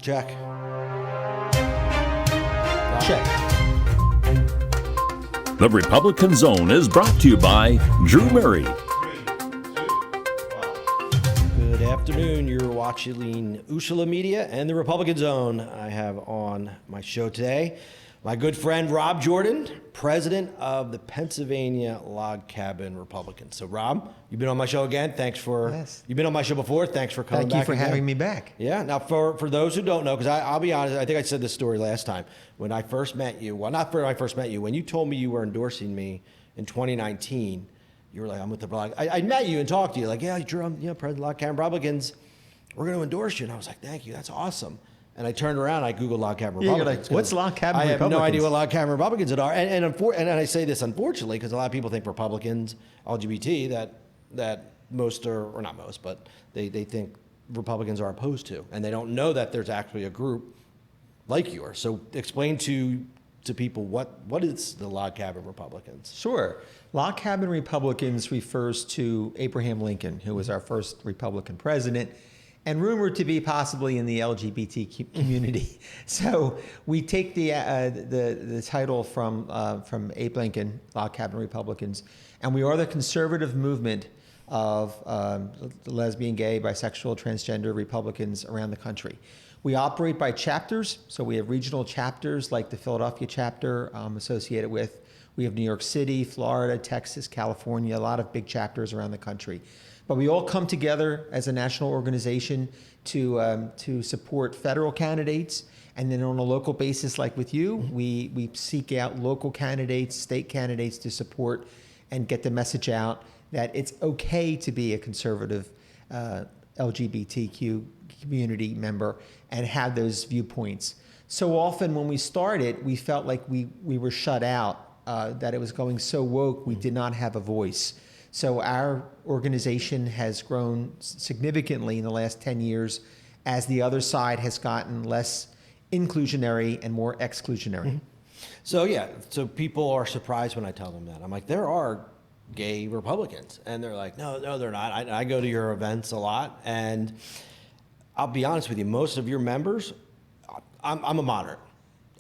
Check. Check. The Republican Zone is brought to you by Drew Murray. Good afternoon. You're watching Ushla Media and the Republican Zone. I have on my show today my good friend Rob Jorden, president of the Pennsylvania Log Cabin Republicans. So, Rob, you've been on my show again. Thanks for You've been on my show before. Thanks for coming back. Thank you for again. having me back. Yeah. Now, for those who don't know, because I'll be honest, I think I said this story last time when I first met you. Well, not when I first met you. When you told me you were endorsing me in 2019, you were like, "I'm with the blog." I met you and talked to you, like, "Yeah, Drew, I'm president of the Log Cabin Republicans. We're going to endorse you." And I was like, "Thank you. That's awesome." And I turned around, I Googled Log Cabin Yeah, Republicans. you're like, "What's Log Cabin Republicans?" I have no idea what Republicans? Log Cabin Republicans are. And I say this unfortunately because a lot of people think Republicans, LGBT, that most are, or not most, but they think Republicans are opposed to. And they don't know that there's actually a group like yours. So explain to people what is the Log Cabin Republicans? Sure. Log Cabin Republicans refers to Abraham Lincoln, who was our first Republican president, and rumored to be possibly in the LGBT community. So we take the title from Abe Lincoln, Log Cabin Republicans, and we are the conservative movement of lesbian, gay, bisexual, transgender Republicans around the country. We operate by chapters, so we have regional chapters like the Philadelphia chapter associated with. We have New York City, Florida, Texas, California, a lot of big chapters around the country. But we all come together as a national organization to support federal candidates. And then on a local basis, like with you, we seek out local candidates, state candidates to support and get the message out that it's okay to be a conservative LGBTQ community member and have those viewpoints. So often when we started, we felt like we were shut out, that it was going so woke, we did not have a voice. So our organization has grown significantly in the last 10 years as the other side has gotten less inclusionary and more exclusionary. Mm-hmm. So people are surprised when I tell them that. I'm like, there are gay Republicans. And they're like, no, they're not. I go to your events a lot. And I'll be honest with you, most of your members, I'm a moderate,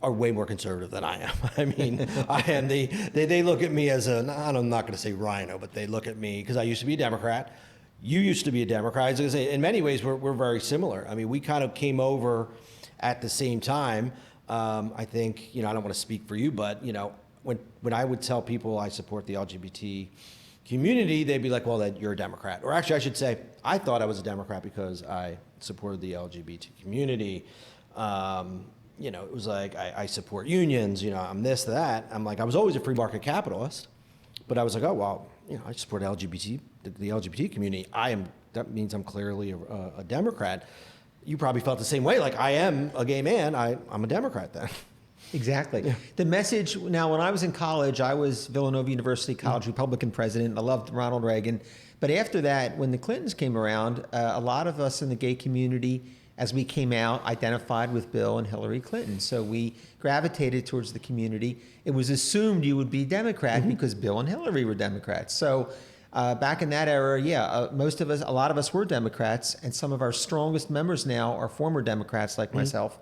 are way more conservative than I am. I mean, I am they look at me as I'm not going to say rhino, but they look at me because I used to be a Democrat. You used to be a Democrat. I was going to say, in many ways, we're very similar. I mean, we kind of came over at the same time. I think, I don't want to speak for you, but, when I would tell people I support the LGBT community, they'd be like, well, that you're a Democrat. Or actually, I should say, I thought I was a Democrat because I supported the LGBT community. It was like, I support unions, I'm this, that. I'm like, I was always a free market capitalist, but I was like, oh, well, I support the LGBT community. That means I'm clearly a Democrat. You probably felt the same way. Like, I am a gay man, I'm a Democrat then. Exactly. Yeah. The message, now when I was in college, I was Villanova University College Republican president. I loved Ronald Reagan. But after that, when the Clintons came around, a lot of us in the gay community, as we came out, identified with Bill and Hillary Clinton. So we gravitated towards the community. It was assumed you would be Democrat because Bill and Hillary were Democrats. So back in that era, a lot of us were Democrats, and some of our strongest members now are former Democrats like myself,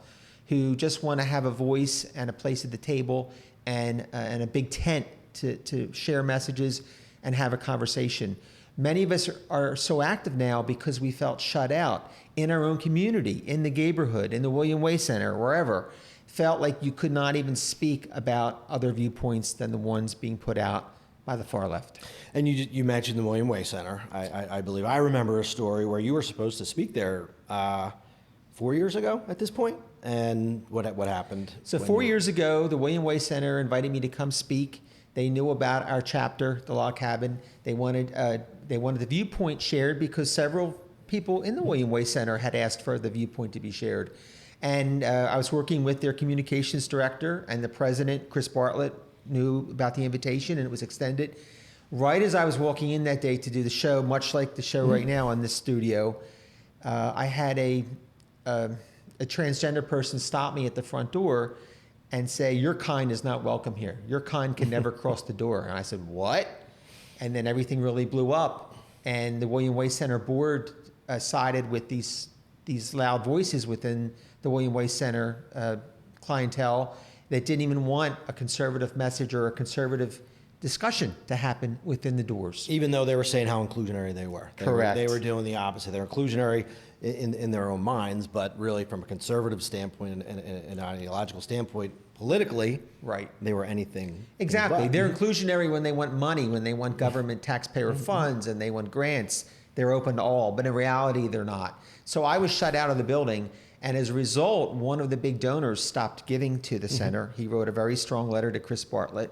who just want to have a voice and a place at the table and a big tent to share messages and have a conversation. Many of us are so active now because we felt shut out in our own community, in the neighborhood, in the William Way Center, wherever. Felt like you could not even speak about other viewpoints than the ones being put out by the far left. And you mentioned the William Way Center. I believe I remember a story where you were supposed to speak there 4 years ago at this point. And what happened? So 4 years ago, the William Way Center invited me to come speak. They knew about our chapter, the Log Cabin. They wanted the viewpoint shared because several people in the William Way Center had asked for the viewpoint to be shared. And I was working with their communications director, and the president, Chris Bartlett, knew about the invitation, and it was extended. Right as I was walking in that day to do the show, much like the show right now in this studio, I had a transgender person stop me at the front door and say, "Your kind is not welcome here. Your kind can never cross the door." And I said, "What?" And then everything really blew up. And the William Way Center board sided with these these loud voices within the William Way Center clientele that didn't even want a conservative message or a conservative discussion to happen within the doors. Even though they were saying how inclusionary they were. Correct. They were doing the opposite. They're inclusionary in their own minds, but really from a conservative standpoint and an ideological standpoint, politically, Right. they were anything. Exactly. but. They're inclusionary when they want money, when they want government taxpayer funds, and they want grants. They're open to all, but in reality, they're not. So I was shut out of the building, and as a result, one of the big donors stopped giving to the center. He wrote a very strong letter to Chris Bartlett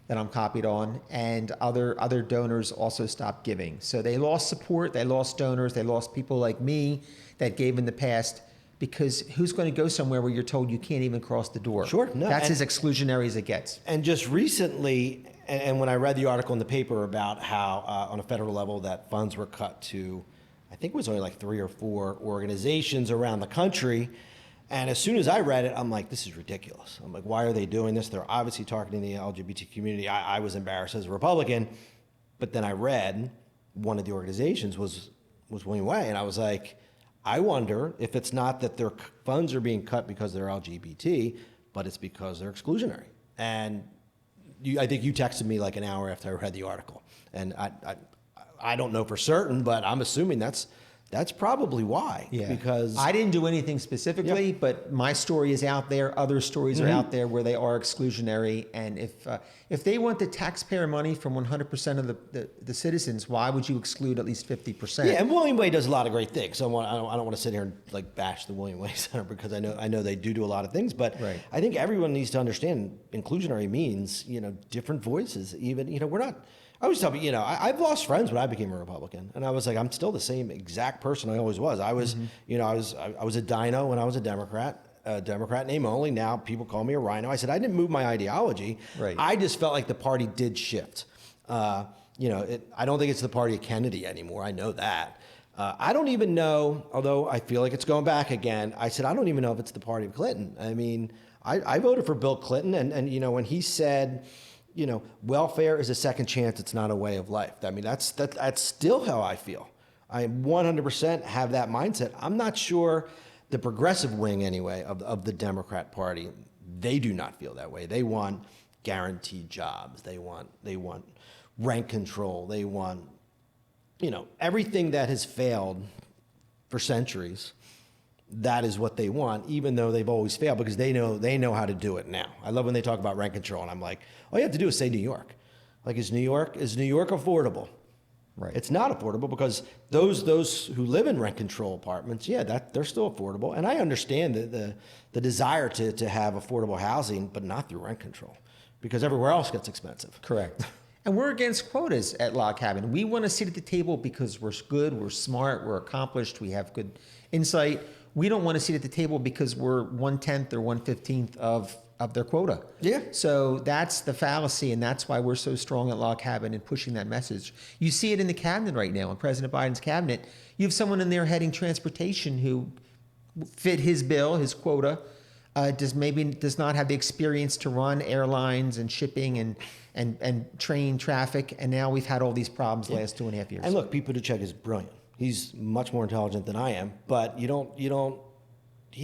that I'm copied on, and other donors also stopped giving. So they lost support, they lost donors, they lost people like me that gave in the past, because who's going to go somewhere where you're told you can't even cross the door? Sure, no, That's and- as exclusionary as it gets. And just recently, and when I read the article in the paper about how on a federal level that funds were cut to, I think it was only like 3 or 4 organizations around the country. And as soon as I read it, I'm like, this is ridiculous. I'm like, why are they doing this? They're obviously targeting the LGBT community. I was embarrassed as a Republican. But then I read one of the organizations was William Way. And I was like, I wonder if it's not that their funds are being cut because they're LGBT, but it's because they're exclusionary. And I think you texted me like an hour after I read the article. And I don't know for certain, but I'm assuming that's probably why. Yeah. Because I didn't do anything specifically, but my story is out there. Other stories are out there where they are exclusionary. And if they want the taxpayer money from 100% of the citizens, why would you exclude at least 50%? yeah, and William Way does a lot of great things. So I don't want to sit here and like bash the William Way Center, because I know they do a lot of things. But Right. I think everyone needs to understand inclusionary means different voices. Even we're not. I always tell people, I've lost friends when I became a Republican, and I was like, I'm still the same exact person I always was. I was, I was a dino when I was a Democrat name only. Now people call me a rhino. I said I didn't move my ideology. Right. I just felt like the party did shift. I don't think it's the party of Kennedy anymore. I know that. I don't even know, although I feel like it's going back again. I said I don't even know if it's the party of Clinton. I mean, I voted for Bill Clinton, and when he said, welfare is a second chance. It's not a way of life. I mean, that's still how I feel. I 100% have that mindset. I'm not sure the progressive wing, anyway, of the Democrat Party, they do not feel that way. They want guaranteed jobs. They want rent control. They want, everything that has failed for centuries. That is what they want, even though they've always failed, because they know how to do it now. I love when they talk about rent control, and I'm like, all you have to do is say New York. Like, is New York affordable? Right. It's not affordable, because those who live in rent control apartments, they're still affordable. And I understand the desire to have affordable housing, but not through rent control, because everywhere else gets expensive. Correct. And we're against quotas at Log Cabin. We want to sit at the table because we're good, we're smart, we're accomplished, we have good insight. We don't want to sit at the table because we're 1/10 or 1/15 of their quota. Yeah. So that's the fallacy, and that's why we're so strong at Log Cabin and pushing that message. You see it in the cabinet right now, in President Biden's cabinet. You have someone in there heading transportation who fit his bill, his quota, does not have the experience to run airlines and shipping and train traffic, and now we've had all these problems the last 2.5 years. And look, Pete Buttigieg is brilliant. He's much more intelligent than I am, but he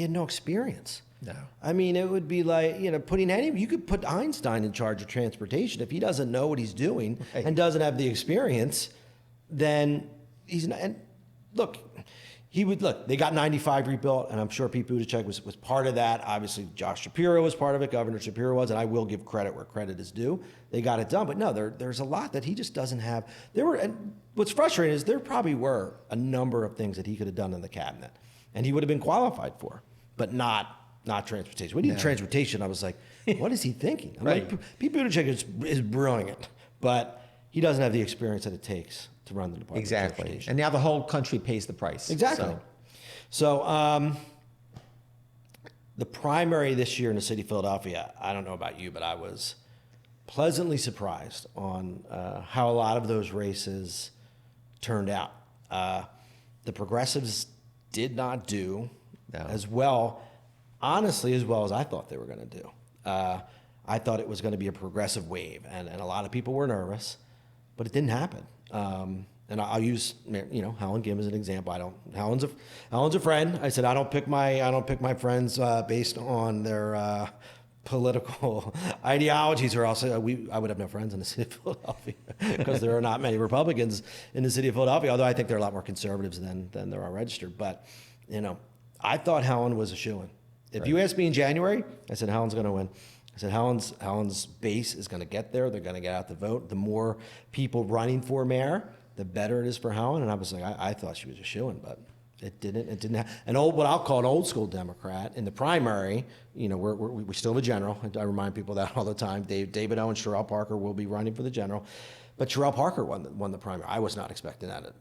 had no experience. No. I mean, it would be like, you could put Einstein in charge of transportation. If he doesn't know what he's doing Right. and doesn't have the experience, then he's not. And look, they got 95 rebuilt, and I'm sure Pete Buttigieg was part of that. Obviously, Josh Shapiro was part of it, Governor Shapiro was, and I will give credit where credit is due. They got it done, but no, there's a lot that he just doesn't have. And what's frustrating is there probably were a number of things that he could have done in the cabinet, and he would have been qualified for, but not transportation. We need transportation. I was like, what is he thinking? I'm Right. like, Pete Buttigieg is brilliant, but he doesn't have the experience that it takes to run the Department of Exactly. Transportation. And now the whole country pays the price. Exactly. So the primary this year in the city of Philadelphia, I don't know about you, but I was pleasantly surprised on how a lot of those races turned out. The progressives did not do as well, honestly, as well as I thought they were going to do. I thought it was going to be a progressive wave, and a lot of people were nervous, but it didn't happen. and I'll use Helen Kim as an example. Helen's a friend. I said I don't pick my friends based on their political ideologies, or else I would have no friends in the city of Philadelphia because there are not many Republicans in the city of Philadelphia. Although I think there are a lot more conservatives than there are registered. But I thought Helen was a shoo-in. If you asked me in January, I said Helen's going to win. I said Helen's base is going to get there. They're going to get out the vote. The more people running for mayor, the better it is for Helen. And I was like, I thought she was a shoo-in, but it didn't have what I'll call an old school Democrat in the primary. We still have a general. I remind people that all the time. David Owen, Sherrell Parker will be running for the general, but Sherrell Parker won the primary. I was not expecting that.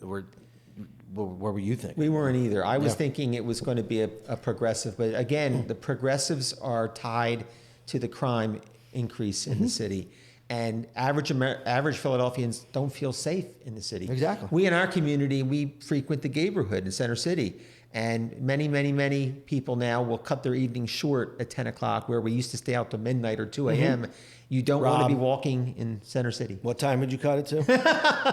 What were you thinking? We weren't either. I was thinking it was going to be a progressive, but again, the progressives are tied to the crime increase in the city. And average Philadelphians don't feel safe in the city. Exactly. We in our community, we frequent the neighborhood in Center City. And many people now will cut their evening short at 10 o'clock, where we used to stay out till midnight or 2 a.m. You don't want to be walking in Center City. What time would you cut it to?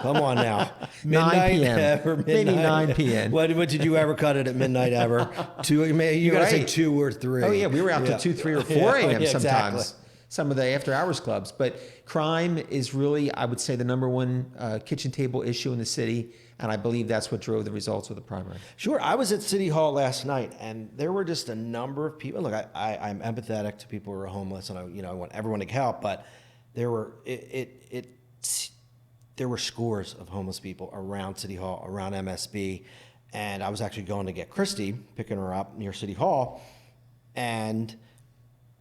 Come on now. 9 p.m. Ever, midnight? Maybe 9 p.m. What did you ever cut it at midnight ever? You got to say 2 or 3. Oh, yeah. We were out till 2, 3, or 4 a.m. sometimes. Exactly. Some of the after-hours clubs. But crime is really, I would say, the number one kitchen table issue in the city, and I believe that's what drove the results of the primary. Sure. I was at City Hall last night, and there were just a number of people. Look, I'm empathetic to people who are homeless, and I want everyone to get help, but there were scores of homeless people around City Hall, around MSB, and I was actually going to get Christy, picking her up near City Hall, and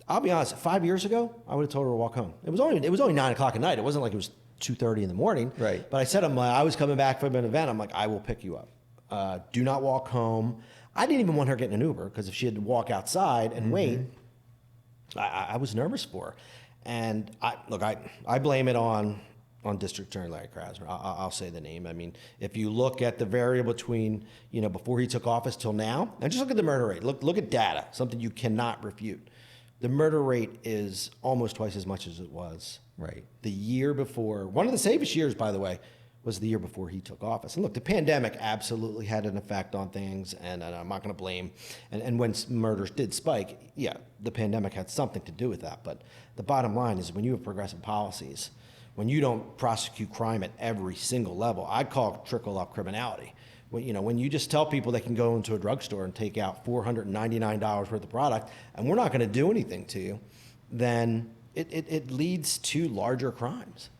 I'll be honest, 5 years ago, I would have told her to walk home. It was only 9 o'clock at night. It wasn't like it was 2:30 in the morning. Right. But I said, I was coming back from an event. I'm like, I will pick you up. Do not walk home. I didn't even want her getting an Uber, because if she had to walk outside and wait, I was nervous for her. And I blame it on District Attorney Larry Krasner. I'll say the name. I mean, if you look at the variable between, before he took office till now, and just look at the murder rate. Look at data, something you cannot refute. The murder rate is almost twice as much as it was the year before. One of the safest years, by the way, was the year before he took office. And look, the pandemic absolutely had an effect on things, and I'm not going to blame. And when murders did spike, yeah, the pandemic had something to do with that. But the bottom line is, when you have progressive policies, when you don't prosecute crime at every single level, I call it trickle-up criminality. When you just tell people they can go into a drugstore and take out $499 worth of product, and we're not going to do anything to you, then it leads to larger crimes.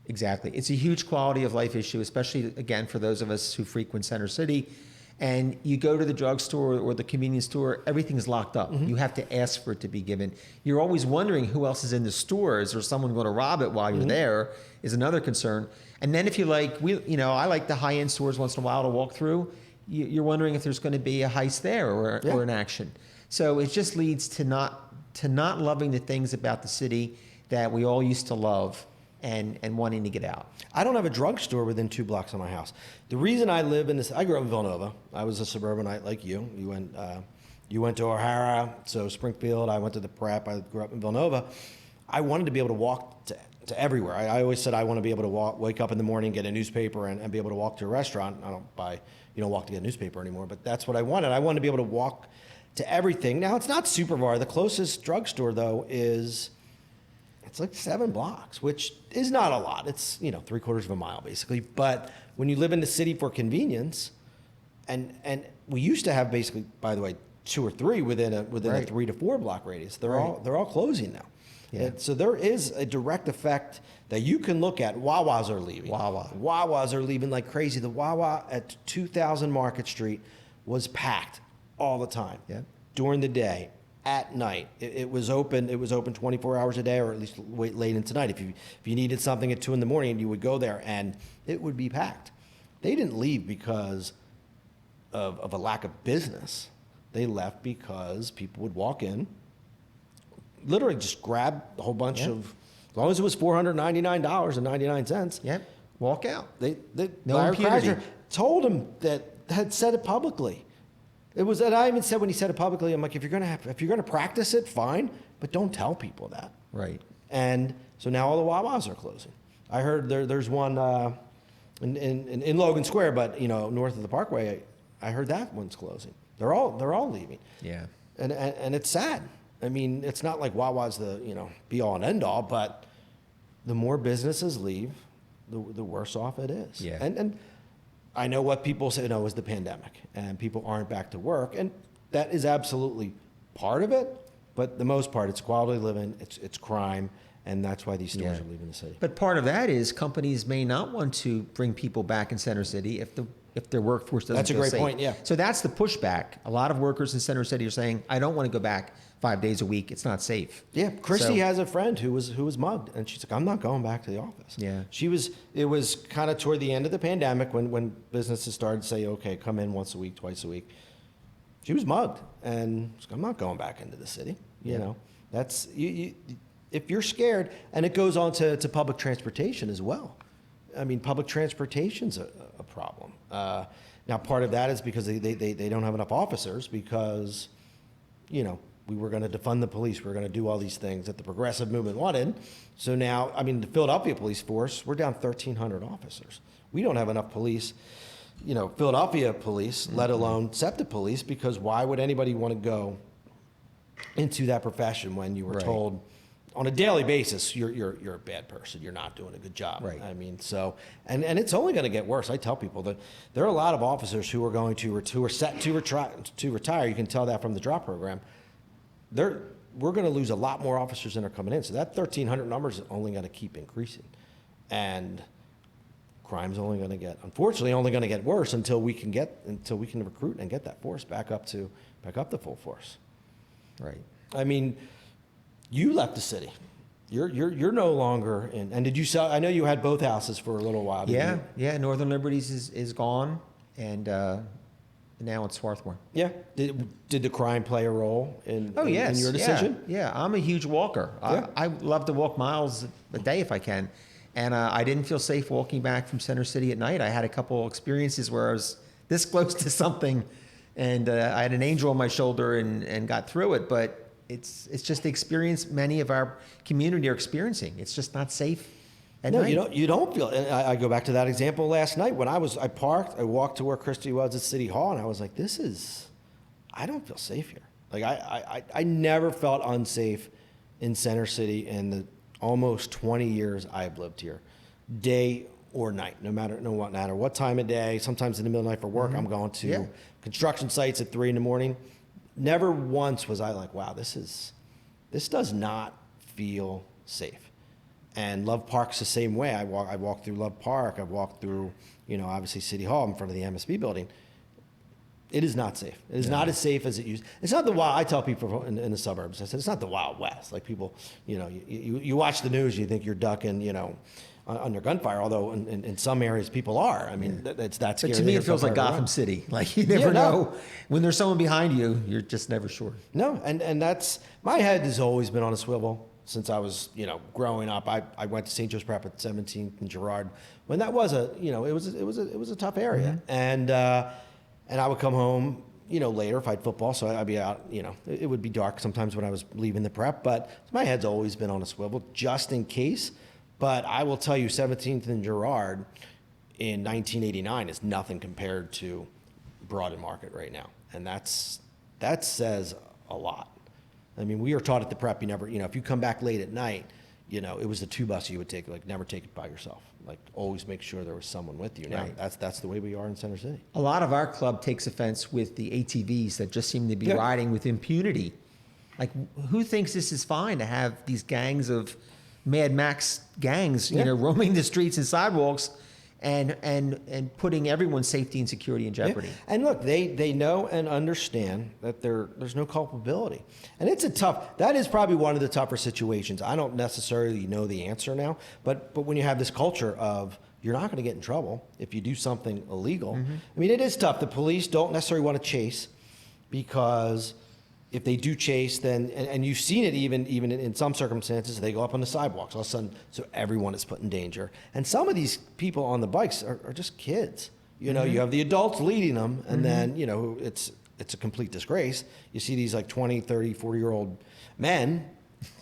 Exactly. It's a huge quality of life issue, especially, again, for those of us who frequent Center City. And you go to the drugstore or the convenience store, everything's locked up. You have to ask for it to be given. You're always wondering who else is in the store. Is there someone going to rob it while you're there? Is another concern. And then if you like, I like the high-end stores once in a while to walk through. You're wondering if there's going to be a heist there or an action. So it just leads to not loving the things about the city that we all used to love and wanting to get out. I don't have a drugstore within 2 blocks of my house. The reason I live in this, I grew up in Villanova. I was a suburbanite like you. You went to O'Hara, so Springfield. I went to the prep. I grew up in Villanova. I wanted to be able to walk to everywhere. I always said I want to be able to wake up in the morning, get a newspaper, and be able to walk to a restaurant. I don't walk to get a newspaper anymore, but that's what I wanted. I wanted to be able to walk to everything. Now, it's not super far. The closest drugstore, though, it's like 7 blocks, which is not a lot. It's, 3/4 of a mile, basically. But when you live in the city for convenience, and we used to have basically, by the way, 2 or 3 within a 3 to 4 block radius. They're all closing now. Yeah. And so there is a direct effect that you can look at. Wawas are leaving. Wawas are leaving like crazy. The Wawa at 2000 Market Street was packed all the time. Yeah. During the day, at night. It was open. It was open 24 hours a day, or at least late into night. If you needed something at 2 a.m, you would go there, and it would be packed. They didn't leave because of a lack of business. They left because people would walk in, literally just grab a whole bunch of, as long as it was $499.99. Yep. Walk out. No Larry Krasner told him that, had said it publicly. It was that I even said when he said it publicly, I'm like, if you're gonna practice it, fine, but don't tell people that. Right. And so now all the Wawas are closing. I heard there's one in Logan Square, but north of the Parkway, I heard that one's closing. They're all leaving. Yeah. And it's sad. I mean, it's not like Wawa's the be all and end all, but the more businesses leave, the worse off it is. Yeah. And I know what people say, no, is the pandemic and people aren't back to work. And that is absolutely part of it. But the most part, it's quality of living, it's crime, and that's why these stores are leaving the city. But part of that is companies may not want to bring people back in Center City if their workforce doesn't That's a feel great safe. point, yeah. So that's the pushback. A lot of workers in Center City are saying, I don't want to go back 5 days a week. It's not safe. Yeah, Christy So- has a friend who was mugged, and she's like, I'm not going back to the office. Yeah. It was kind of toward the end of the pandemic when businesses started to say, okay, come in once a week, twice a week. She was mugged, and she's like, I'm not going back into the city. That's if you're scared, and it goes on to public transportation as well. I mean, public transportation's a problem. Now, part of that is because they don't have enough officers because, we were going to defund the police. We were going to do all these things that the progressive movement wanted. So now, I mean, the Philadelphia police force, we're down 1,300 officers. We don't have enough police, Philadelphia police, let alone SEPTA police, because why would anybody want to go into that profession when you were Right. told on a daily basis you're a bad person, you're not doing a good job. Right. I mean, so and it's only going to get worse. I tell people that there are a lot of officers who are going who are set to retire. You can tell that from the drop program. We're going to lose a lot more officers than are coming in. So that 1,300 numbers is only going to keep increasing, and crime's unfortunately only going to get worse until we can recruit and get that force back up to full force. Right. I mean, you left the city. You're no longer in. And did you sell? I know you had both houses for a little while. Yeah. You? Yeah. Northern Liberties is gone, and now it's Swarthmore. Yeah. Did the crime play a role in your decision? Yeah. I'm a huge walker. Yeah. I love to walk miles a day if I can. And I didn't feel safe walking back from Center City at night. I had a couple experiences where I was this close to something, and I had an angel on my shoulder and got through it. But it's just the experience many of our community are experiencing. It's just not safe at night. No, you don't feel. And I go back to that example last night when I parked. I walked to where Christy was at City Hall, and I was like, I don't feel safe here. Like I never felt unsafe in Center City in the almost 20 years I've lived here, day or night, no matter what time of day. Sometimes in the middle of the night for work, I'm going to construction sites at 3 a.m. Never once was I like, wow, this does not feel safe. And Love Park's the same way. I walk through Love Park. I've walked through, obviously City Hall in front of the MSB building. It is not safe. It is not as safe as it used. It's not the wild. I tell people in the suburbs. I said it's not the Wild West. Like people, you watch the news, you think you're ducking, under gunfire. Although in some areas people are. I mean, it's that scary. But to me, it feels like Gotham City. Like you never know when there's someone behind you. You're just never sure. No, and that's my head has always been on a swivel since I was growing up. I went to St. Joe's Prep at 17th and Girard when that was it was a tough area and I would come home, later if I had football, so I'd be out, it would be dark sometimes when I was leaving the prep, but my head's always been on a swivel just in case. But I will tell you, 17th and Girard in 1989 is nothing compared to Broad and Market right now. And that says a lot. I mean, we were taught at the prep, you never, if you come back late at night, it was the 2 bus you would take, like never take it by yourself. Like always make sure there was someone with you. Now that's the way we are in Center City. A lot of our club takes offense with the ATVs that just seem to be riding with impunity. Like who thinks this is fine to have these gangs of Mad Max gangs, roaming the streets and sidewalks and putting everyone's safety and security in jeopardy. Yeah. And look, they know and understand that there's no culpability. And that is probably one of the tougher situations. I don't necessarily know the answer now, but when you have this culture of you're not going to get in trouble if you do something illegal. I mean, it is tough. The police don't necessarily want to chase because if they do chase, then, and you've seen it even in some circumstances, they go up on the sidewalks all of a sudden, so everyone is put in danger. And some of these people on the bikes are just kids. You have the adults leading them, and then, it's a complete disgrace. You see these like 20, 30, 40-year-old men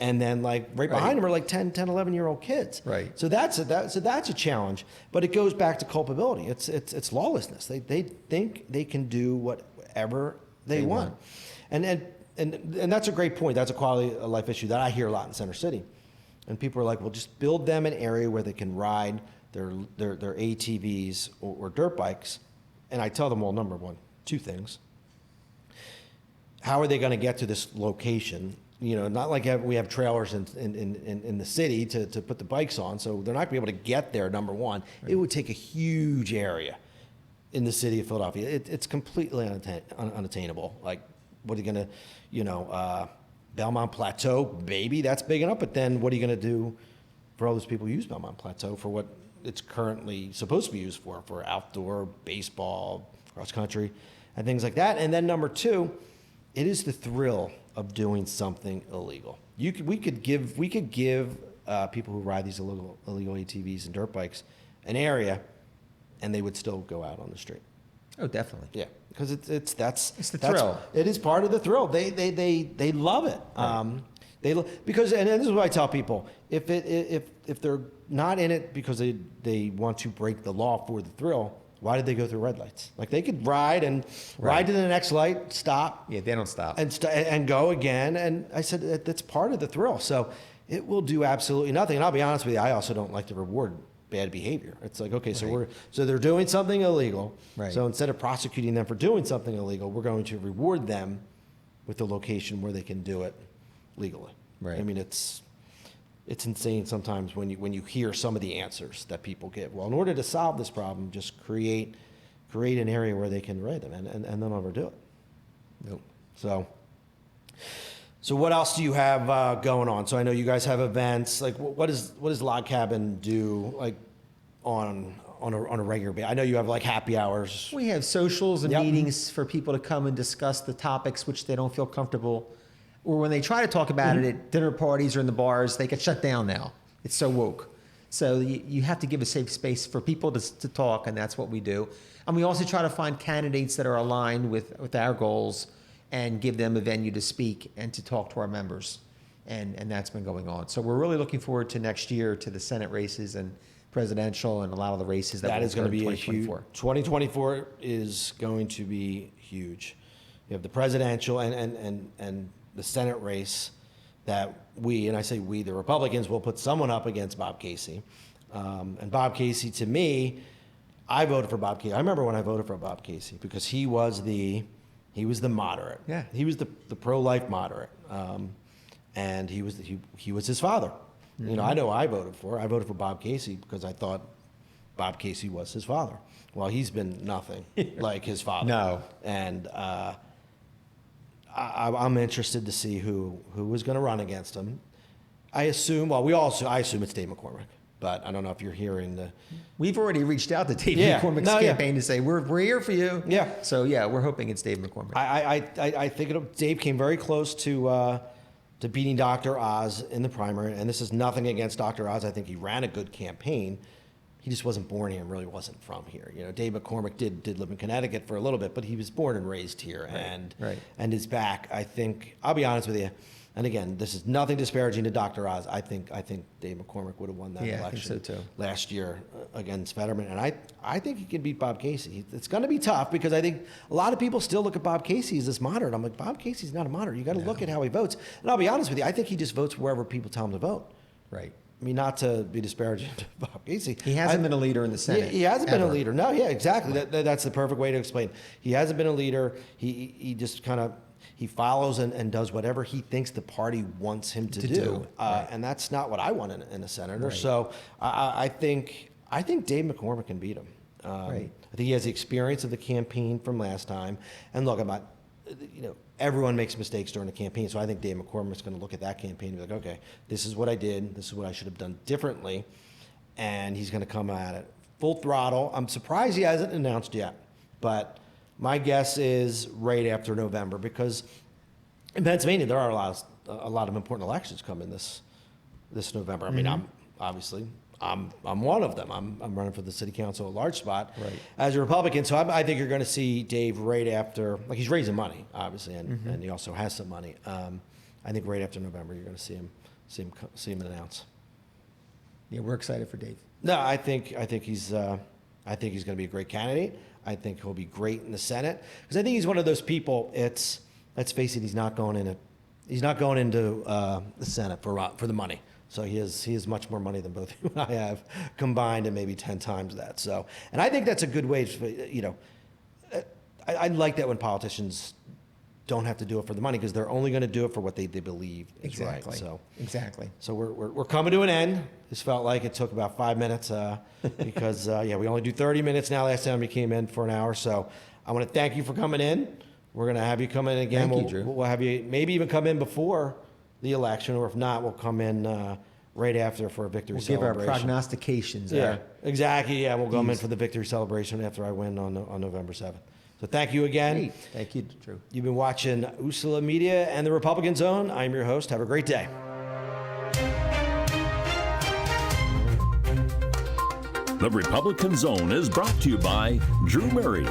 And then like right behind them are like 10, 11-year-old kids. Right. So that's a challenge, but it goes back to culpability. It's lawlessness. They think they can do whatever they want. And that's a great point. That's a quality of life issue that I hear a lot in Center City. And people are like, well, just build them an area where they can ride their ATVs or dirt bikes. And I tell them, well, number one, two things. How are they going to get to this location? You know, not like we have trailers in the city to put the bikes on, so they're not going to be able to get there, number one. Right. It would take a huge area in the city of Philadelphia. It's completely unattainable. Like, what are you going to, Belmont Plateau, maybe that's big enough, but then what are you going to do for all those people who use Belmont Plateau for what it's currently supposed to be used for outdoor, baseball, cross country, and things like that. And then number two, it is the thrill of doing something illegal. We could give people who ride these illegal ATVs and dirt bikes an area, and they would still go out on the street. Oh, definitely. Yeah, because it's the thrill. It is part of the thrill. They love it. Right. Because and this is what I tell people: if they're not in it because they want to break the law for the thrill, why did they go through red lights? Like they could ride to the next light, stop. Yeah, they don't stop. And go again. And I said that's part of the thrill. So it will do absolutely nothing. And I'll be honest with you, I also don't like to reward bad behavior. It's like, okay, so they're doing something illegal. Right. So instead of prosecuting them for doing something illegal, we're going to reward them with the location where they can do it legally. Right. I mean, it's insane sometimes when you hear some of the answers that people give. Well, in order to solve this problem, just create an area where they can ride them, and they'll never do it. Nope. So what else do you have going on? So I know you guys have events. Like, what does Log Cabin do like on a regular basis? I know you have like happy hours. We have socials and meetings for people to come and discuss the topics which they don't feel comfortable, or when they try to talk about it at dinner parties or in the bars, they get shut down now. It's so woke. So you have to give a safe space for people to talk, and that's what we do. And we also try to find candidates that are aligned with our goals and give them a venue to speak and to talk to our members. And that's been going on. So we're really looking forward to next year, to the Senate races and presidential and a a lot of the races that is going to be 2024. 2024 is going to be huge. You have the presidential and the Senate race that and I say we, the Republicans, will put someone up against Bob Casey. And Bob Casey, to me, I voted for Bob Casey. I remember when I voted for Bob Casey because he was the moderate. Yeah. He was the pro-life moderate. And he was his father. Mm-hmm. You know, I know I voted for Bob Casey because I thought Bob Casey was his father. Well, he's been nothing like his father. No. And I'm interested to see who was going to run against him. I assume it's Dave McCormick, but I don't know if you're hearing the. We've already reached out to Dave McCormick's campaign to say we're here for you. Yeah. So yeah, we're hoping it's Dave McCormick. I think Dave came very close to beating Dr. Oz in the primary, and this is nothing against Dr. Oz. I think he ran a good campaign. He just wasn't born here and really wasn't from here. You know, Dave McCormick did live in Connecticut for a little bit, but he was born and raised here, and is back. I think I'll be honest with you, and again, this is nothing disparaging to Dr. Oz. I think Dave McCormick would have won that election I think so too. Last year against Fetterman, and I think he can beat Bob Casey. It's going to be tough because I think a lot of people still look at Bob Casey as this moderate. I'm like, Bob Casey's not a moderate. You got to look at how he votes, and I'll be honest with you, I think he just votes wherever people tell him to vote. Right. I mean, not to be disparaging to Bob Casey. He hasn't been a leader in the Senate. He hasn't been a leader. No, yeah, exactly. That's the perfect way to explain. He hasn't been a leader. He just kind of he follows and does whatever he thinks the party wants him to do. And that's not what I want in a senator. Right. So I think Dave McCormick can beat him. Right. I think he has the experience of the campaign from last time. And look, everyone makes mistakes during the campaign, so I think Dave McCormick's going to look at that campaign and be like, okay, this is what I did, this is what I should have done differently, and he's going to come at it full throttle. I'm surprised he hasn't announced yet, but my guess is right after November, because in Pennsylvania there are a lot of important elections coming this November. I mean, I'm one of them. I'm running for the city council at large spot as a Republican. So I think you're going to see Dave right after, like he's raising money, obviously, and he also has some money. I think right after November, you're going to see him announce. Yeah, we're excited for Dave. No, I think he's going to be a great candidate. I think he'll be great in the Senate because I think he's one of those people. Let's face it, he's not going into the Senate for the money. So he has much more money than both you and I have combined, and maybe 10 times that. So, and I think that's a good way. I like that when politicians don't have to do it for the money because they're only going to do it for what they believe is Exactly. right. So exactly. So we're coming to an end. This felt like it took about 5 minutes because we only do 30 minutes now. Last time we came in for an hour. So I want to thank you for coming in. We're going to have you come in again. Thank you, Drew. We'll have you maybe even come in before the election, or if not, we'll come in right after for a victory We'll give our celebration. prognostications. Yeah, exactly. Yeah, we'll come in views. for the victory celebration after I win on November 7th. So thank you again. Great. Thank you, Drew. You've been watching Usula Media and the Republican Zone. I'm your host. Have a great day. The Republican Zone is brought to you by Drew Murray,